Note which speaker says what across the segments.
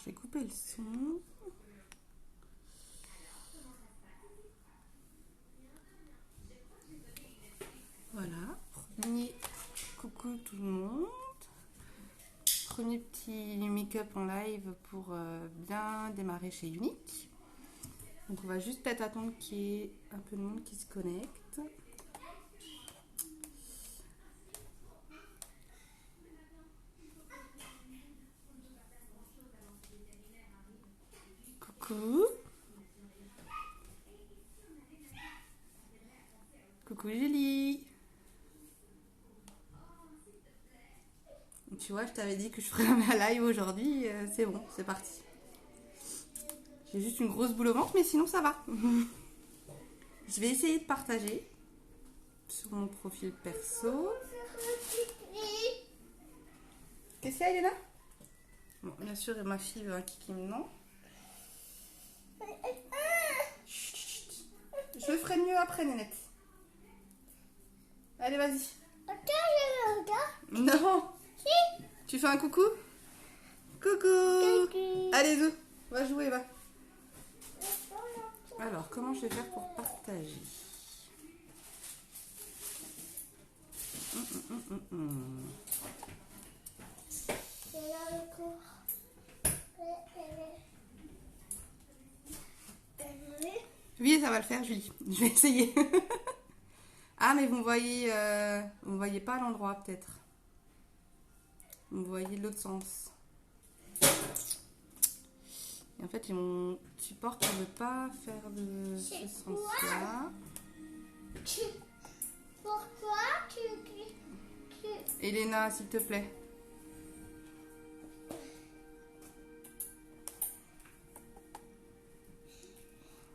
Speaker 1: je vais couper le son. Voilà, premier coucou tout le monde. Premier petit make-up en live pour bien démarrer chez Unique. Donc on va juste peut-être attendre qu'il y ait un peu de monde qui se connecte. Coucou. Coucou Julie. Tu vois, je t'avais dit que je ferais un live aujourd'hui. C'est bon, c'est parti. J'ai juste une grosse boule au ventre, mais sinon ça va. Je vais essayer de partager sur mon profil perso. Qu'est-ce qu'il y a, Elena? Bon, bien sûr, ma fille veut un kiki maintenant. Chut, chut. Je le ferai mieux après, Nénette. Allez, vas-y. Non.
Speaker 2: Si.
Speaker 1: Tu fais un coucou? Coucou. Allez, Zou, va jouer, va. Alors, comment je vais faire pour partager? Oui, ça va le faire, Julie. Je vais essayer. Ah, mais vous me voyez pas à l'endroit, peut-être. Vous me voyez de l'autre sens. Et en fait, mon support ne veut pas faire de ce sens-là.
Speaker 2: Pourquoi tu...
Speaker 1: Elena, s'il te plaît.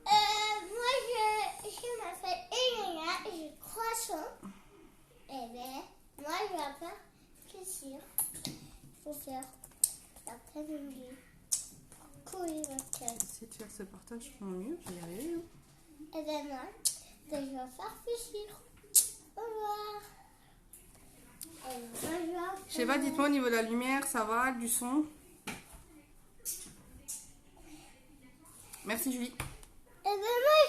Speaker 2: Moi, je m'appelle Elena et je croissant. Et bien, moi, je vais faire plaisir. Il faut faire l'après-midi. Courir le tête.
Speaker 1: Essayer de faire ce partage pour mieux, je vais y arriver.
Speaker 2: Et bien, moi, je vais faire plaisir. Au revoir.
Speaker 1: Je sais pas, dites-moi au niveau de la lumière, ça va, du son? Merci Julie.
Speaker 2: Et bien, moi,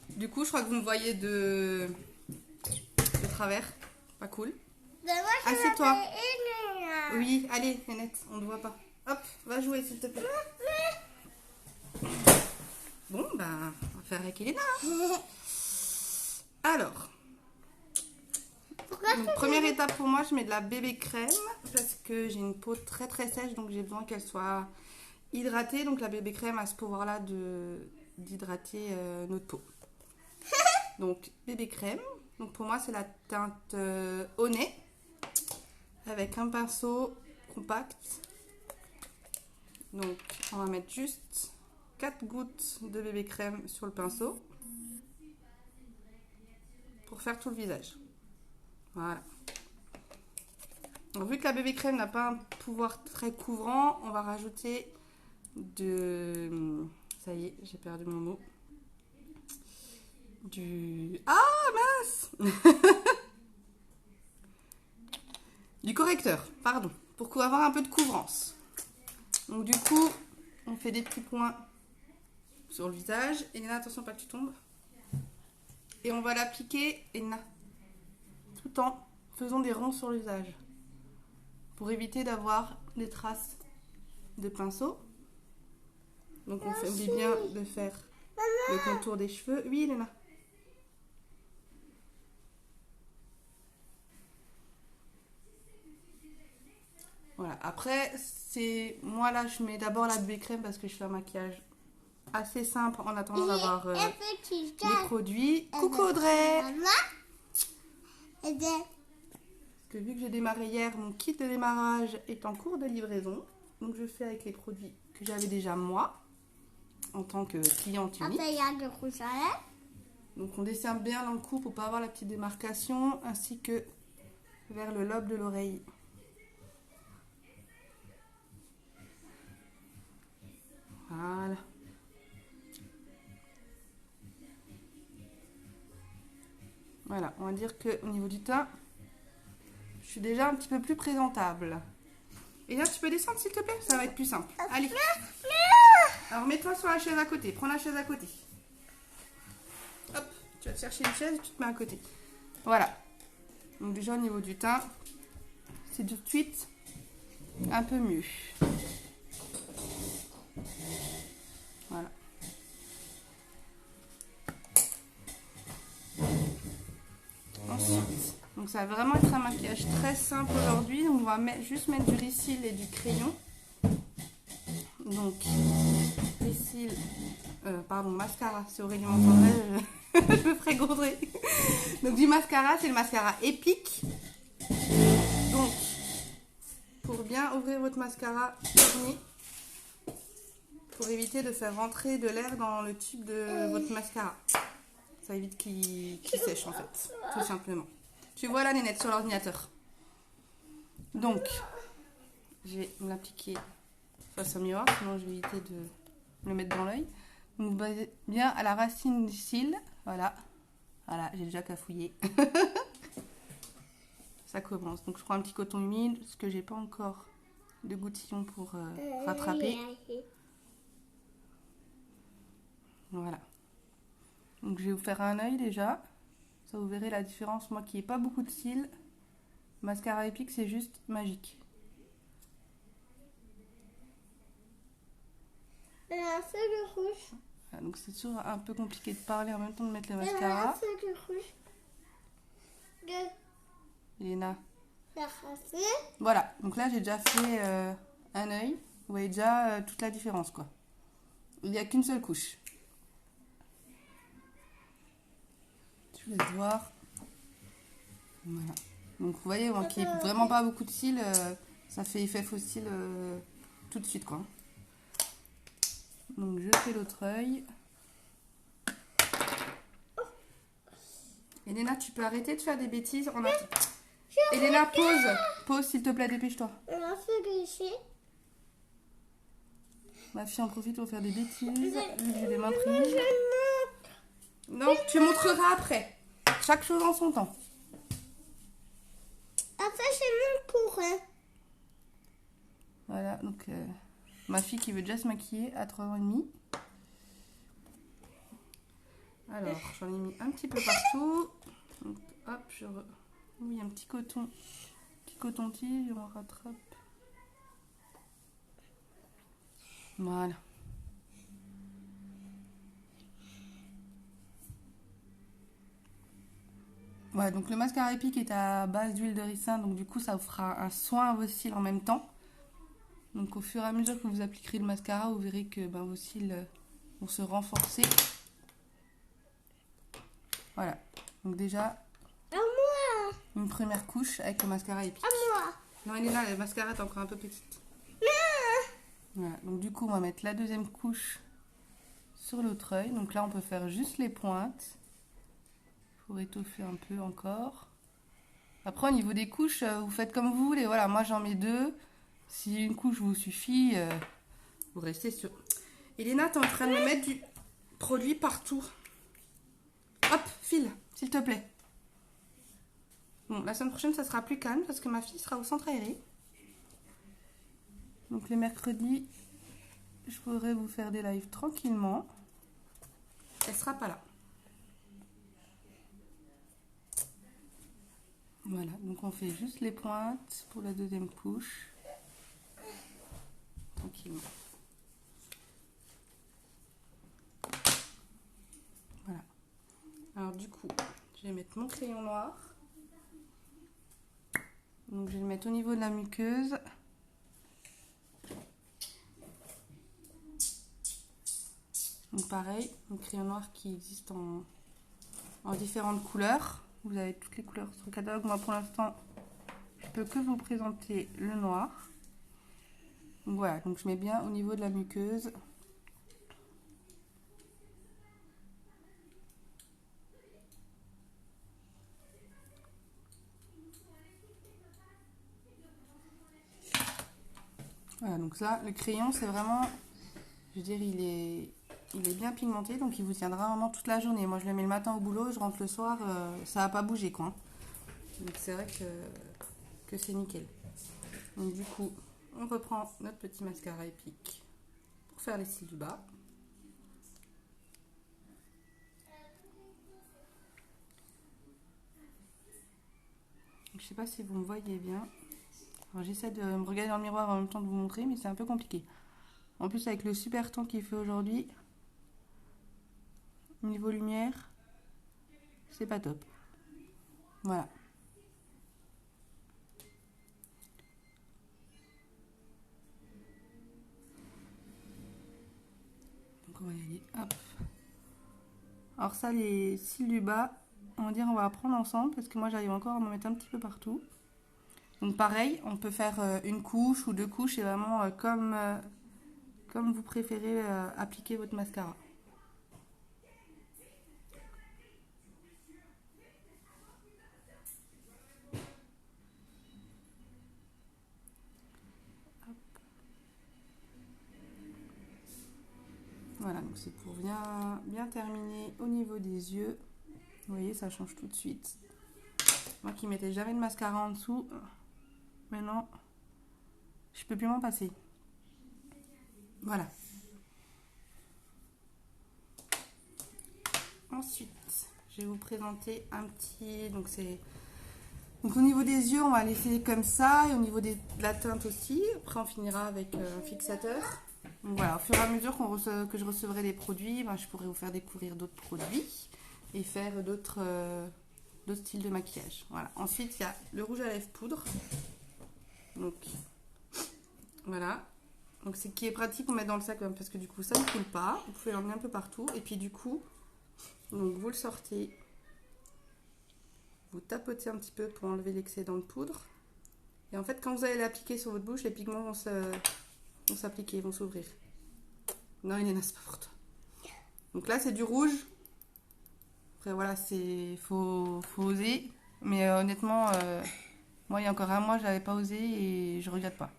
Speaker 1: Du coup, je crois que vous me voyez de travers. Pas cool.
Speaker 2: Ben moi, je
Speaker 1: Assieds-toi.
Speaker 2: m'appelle Elena.
Speaker 1: Oui, allez, Nénette, on ne voit pas. Hop, va jouer s'il te plaît. Bon, bah, on va faire avec Elena. Alors,
Speaker 2: Pourquoi
Speaker 1: donc, première étape pour moi, je mets de la bébé crème parce que j'ai une peau très très sèche, donc j'ai besoin qu'elle soit hydratée. Donc la bébé crème a ce pouvoir-là d'hydrater notre peau. Donc bébé crème. Donc pour moi, c'est la teinte au nez avec un pinceau compact. Donc on va mettre juste 4 gouttes de bébé crème sur le pinceau pour faire tout le visage. Voilà. Donc, vu que la bébé crème n'a pas un pouvoir très couvrant, on va rajouter ça y est, j'ai perdu mon mot. Ah mince. Du correcteur, pardon, pour avoir un peu de couvrance. Donc du coup, on fait des petits points sur le visage. Elena, attention pas que tu tombes. Et on va l'appliquer, Elena, tout en faisant des ronds sur le visage. Pour éviter d'avoir des traces de pinceau. Donc on oublie bien de faire le contour des cheveux. Oui, Elena. Voilà. Après, moi là, je mets d'abord la bébé crème parce que je fais un maquillage assez simple en attendant d'avoir les produits. Coucou Audrey. Parce que vu que j'ai démarré hier, mon kit de démarrage est en cours de livraison. Donc je fais avec les produits que j'avais déjà moi en tant que cliente unique.
Speaker 2: Après, il y a de rouge à lèvres.
Speaker 1: Donc on dessine bien dans le cou pour pas avoir la petite démarcation, ainsi que vers le lobe de l'oreille. Voilà. Voilà, on va dire qu'au niveau du teint, je suis déjà un petit peu plus présentable. Et là, tu peux descendre s'il te plaît? Ça va être plus simple. Allez. Alors, mets-toi sur la chaise à côté. Prends la chaise à côté. Hop, tu vas te chercher une chaise et tu te mets à côté. Voilà. Donc déjà, au niveau du teint, c'est tout de suite un peu mieux. Voilà. Ensuite, donc ça va vraiment être un maquillage très simple aujourd'hui. Donc on va juste mettre du Reseal et du crayon. Donc, Reseal, mascara, si Aurélie m'entendrait, je me ferais gaudrer. Donc du mascara, c'est le mascara Epic. Donc, pour bien ouvrir votre mascara, pour éviter de faire rentrer de l'air dans le tube de votre mascara. Ça évite qu'il sèche en fait, tout simplement. Tu vois la nénette sur l'ordinateur. Donc, je vais me l'appliquer face au miroir, sinon je vais éviter de me le mettre dans l'œil. Donc bien à la racine du cil, voilà. Voilà, j'ai déjà cafouillé. Ça commence. Donc je prends un petit coton humide, parce que j'ai pas encore de goutillons pour rattraper. Voilà. Donc je vais vous faire un œil déjà. Ça vous verrez la différence. Moi qui n'ai pas beaucoup de cils, mascara Epic c'est juste magique.
Speaker 2: Un feuille rouge.
Speaker 1: Voilà, donc c'est toujours un peu compliqué de parler en même temps de mettre le mascara.
Speaker 2: Un feuille rouge.
Speaker 1: Elena.
Speaker 2: La racine.
Speaker 1: Voilà, donc là j'ai déjà fait un œil. Vous voyez déjà toute la différence quoi. Il n'y a qu'une seule couche. Je vous laisse voir. Voilà. Donc vous voyez, moi qui n'ai vraiment pas beaucoup de cils, ça fait effet faux cils tout de suite quoi. Donc je fais l'autre œil. Elena, tu peux arrêter de faire des bêtises. Elena, pause. Pause s'il te plaît, dépêche-toi.
Speaker 2: Un feuille ici.
Speaker 1: Ma fille en profite pour faire des bêtises. Vu que j'ai des mains prises. Non, tu montreras après. Chaque chose en son temps.
Speaker 2: Après, c'est mon courant.
Speaker 1: Voilà, donc ma fille qui veut déjà se maquiller à 3 ans et demi. Alors, j'en ai mis un petit peu partout. Donc, hop, oui, un petit coton-tige, on rattrape. Voilà. Voilà, donc le mascara Epic est à base d'huile de ricin, donc du coup ça vous fera un soin à vos cils en même temps. Donc au fur et à mesure que vous appliquerez le mascara, vous verrez que vos cils vont se renforcer. Voilà, donc déjà
Speaker 2: À moi.
Speaker 1: une première couche avec le mascara Epic.
Speaker 2: À moi.
Speaker 1: Non, Elena, le mascara est encore un peu petite. Voilà, donc du coup on va mettre la deuxième couche sur l'autre œil. Donc là on peut faire juste les pointes pour étoffer un peu encore. Après au niveau des couches, vous faites comme vous voulez. Voilà, moi j'en mets 2. Si une couche vous suffit, vous restez sur. Elena, tu es en train de me mettre du produit partout. Hop, file, s'il te plaît. Bon, la semaine prochaine, ça sera plus calme parce que ma fille sera au centre aéré. Donc les mercredis, je pourrai vous faire des lives tranquillement. Elle sera pas là. Voilà, donc on fait juste les pointes pour la deuxième couche. Tranquillement. Voilà. Alors du coup, je vais mettre mon crayon noir. Donc je vais le mettre au niveau de la muqueuse. Donc pareil, un crayon noir qui existe en différentes couleurs. Vous avez toutes les couleurs sur le catalogue. Moi pour l'instant, je peux que vous présenter le noir. Donc voilà, donc je mets bien au niveau de la muqueuse. Voilà, donc ça, le crayon, c'est vraiment, je veux dire, il est bien pigmenté, donc il vous tiendra vraiment toute la journée. Moi, je le mets le matin au boulot, je rentre le soir, ça va pas bouger, quoi. Donc c'est vrai que c'est nickel. Donc du coup, on reprend notre petit mascara épique pour faire les cils du bas. Je sais pas si vous me voyez bien. J'essaie de me regarder dans le miroir en même temps de vous montrer, mais c'est un peu compliqué. En plus, avec le super temps qu'il fait aujourd'hui, niveau lumière, c'est pas top. Voilà. Donc on va y aller. Hop. Alors ça, les cils du bas, on va dire on va apprendre ensemble parce que moi j'arrive encore à m'en mettre un petit peu partout. Donc pareil, on peut faire une couche ou deux couches, c'est vraiment comme vous préférez appliquer votre mascara. Hop. Voilà, donc c'est pour bien terminer au niveau des yeux. Vous voyez, ça change tout de suite. Moi qui mettais jamais de mascara en dessous, maintenant, je peux plus m'en passer. Voilà. Ensuite, je vais vous présenter un petit... Donc au niveau des yeux, on va laisser comme ça. Et au niveau de la teinte aussi. Après, on finira avec un fixateur. Donc voilà, au fur et à mesure que je recevrai des produits, ben, je pourrai vous faire découvrir d'autres produits. Et faire d'autres styles de maquillage. Voilà. Ensuite, il y a le rouge à lèvres poudre. Donc, voilà. Donc, c'est qui est pratique pour mettre dans le sac parce que du coup, ça ne coule pas. Vous pouvez l'emmener un peu partout. Et puis, du coup... Donc vous le sortez, vous tapotez un petit peu pour enlever l'excédent de poudre. Et en fait, quand vous allez l'appliquer sur votre bouche, les pigments vont s'appliquer, vont s'ouvrir. Non, Elena, c'est pas pour toi. Donc là, c'est du rouge. Après, voilà, faut oser. Mais honnêtement, moi, il y a encore un mois, je n'avais pas osé et je regrette pas.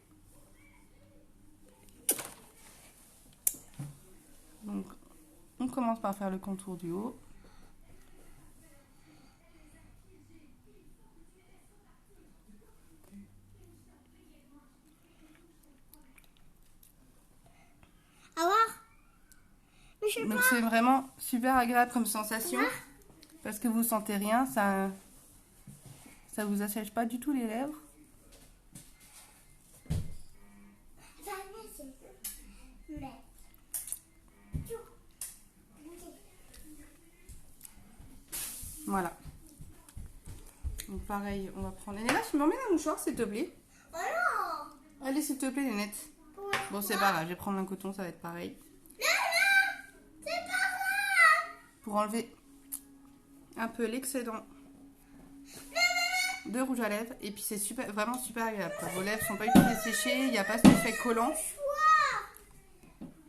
Speaker 1: Donc, on commence par faire le contour du haut. Donc c'est vraiment super agréable comme sensation parce que vous sentez rien, ça vous assèche pas du tout les lèvres. Voilà. Donc pareil, on va prendre... Nénette, tu m'emmènes un mouchoir s'il te plaît?
Speaker 2: Oh non!
Speaker 1: Allez s'il te plaît Nénette. Bon c'est pas grave, je vais prendre un coton, ça va être pareil.
Speaker 2: C'est pas grave!
Speaker 1: Pour enlever un peu l'excédent de rouge à lèvres. Et puis c'est super, vraiment super agréable. Vos lèvres sont pas du tout desséchées, il n'y a pas cet effet collant.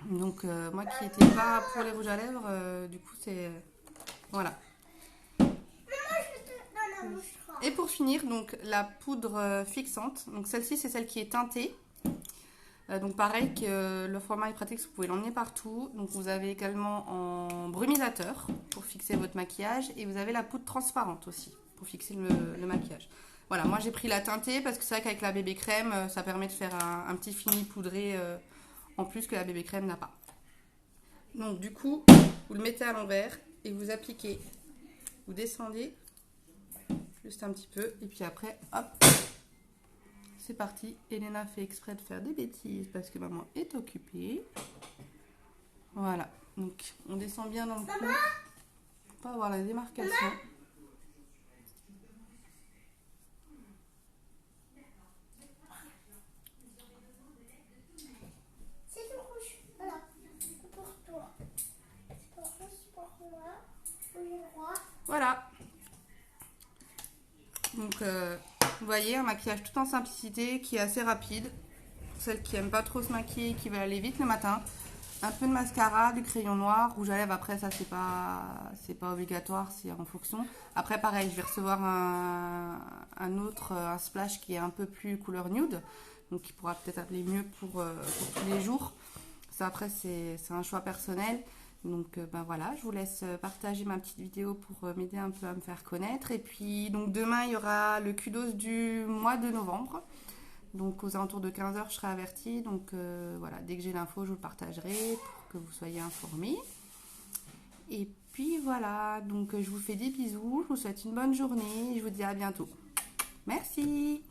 Speaker 1: Donc moi qui n'étais pas pour les rouges à lèvres, du coup c'est... voilà. Et pour finir, donc la poudre fixante. Donc celle-ci, c'est celle qui est teintée. Donc pareil, que le format est pratique, vous pouvez l'emmener partout. Donc vous avez également en brumisateur pour fixer votre maquillage. Et vous avez la poudre transparente aussi pour fixer le maquillage. Voilà, moi j'ai pris la teintée parce que c'est vrai qu'avec la bébé crème, ça permet de faire un petit fini poudré en plus que la bébé crème n'a pas. Donc du coup, vous le mettez à l'envers et vous appliquez. Vous descendez juste un petit peu et puis après, hop, c'est parti. Elena fait exprès de faire des bêtises parce que maman est occupée. Voilà, donc on descend bien dans le cou pour pas avoir la démarcation.
Speaker 2: C'est tout rouge, voilà, c'est pour toi. C'est pour rouge, c'est pour moi,
Speaker 1: voilà. Donc vous voyez, un maquillage tout en simplicité qui est assez rapide. Pour celles qui n'aiment pas trop se maquiller, qui veulent aller vite le matin. Un peu de mascara, du crayon noir, rouge à lèvres. Après ça c'est pas obligatoire, c'est en fonction. Après pareil, je vais recevoir un splash qui est un peu plus couleur nude. Donc qui pourra peut-être aller mieux pour tous les jours. Ça après c'est un choix personnel. Donc ben voilà, je vous laisse partager ma petite vidéo pour m'aider un peu à me faire connaître. Et puis donc demain il y aura le kudos du mois de novembre. Donc aux alentours de 15h, je serai avertie. Donc voilà, dès que j'ai l'info, je vous le partagerai pour que vous soyez informés. Et puis voilà, donc je vous fais des bisous, je vous souhaite une bonne journée et je vous dis à bientôt. Merci.